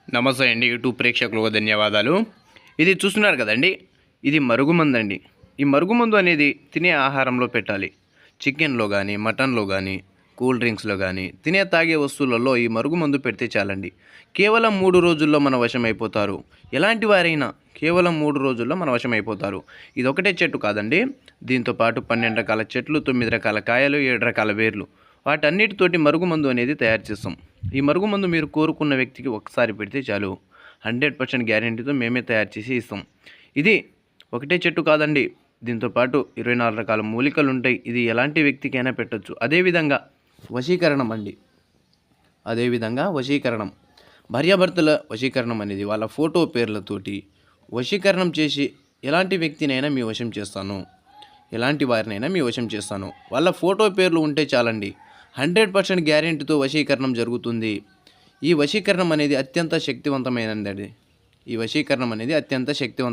నమస్తే అండి యూట్యూబ్ ప్రేక్షకులకు ధన్యవాదాలు. ఇది చూస్తున్నారు కదండి, ఇది మరుగుమందు అండి. ఈ మరుగుమందు అనేది తినే ఆహారంలో పెట్టాలి. చికెన్లో కానీ, మటన్లో కానీ, కూల్ డ్రింక్స్లో కానీ, తినే తాగే వస్తువులలో ఈ మరుగుమందు పెడితే చాలండి. కేవలం 3 రోజుల్లో మన వశమైపోతారు. ఎలాంటి వారైనా కేవలం 3 రోజుల్లో మన వశమైపోతారు. ఇది ఒకటే చెట్టు కాదండి, దీంతో పాటు 12 రకాల చెట్లు, 9 రకాల కాయలు, 7 రకాల వేర్లు, వాటన్నిటితోటి మరుగుమందు అనేది తయారు చేస్తాం. ఈ మరుగుమందు మీరు కోరుకున్న వ్యక్తికి ఒకసారి పెడితే చాలు, 100% గ్యారెంటీతో మేమే తయారు చేసి ఇస్తాం. ఇది ఒకటే చెట్టు కాదండి, దీంతో పాటు 24 రకాల మూలికలు ఉంటాయి. ఇది ఎలాంటి వ్యక్తికైనా పెట్టొచ్చు. అదేవిధంగా వశీకరణం అండి, వశీకరణం, భార్యాభర్తల వశీకరణం అనేది వాళ్ళ ఫోటో పేర్లతోటి వశీకరణం చేసి ఎలాంటి వ్యక్తినైనా మీ వశం చేస్తాను, ఎలాంటి వారినైనా మీ వశం చేస్తాను. వాళ్ళ ఫోటో పేర్లు ఉంటే చాలండి, 100% గ్యారెంటీతో వశీకరణం జరుగుతుంది. ఈ వశీకరణం అనేది అత్యంత శక్తివంతమైనది. ఈ వశీకరణం అనేది అత్యంత శక్తివంతం.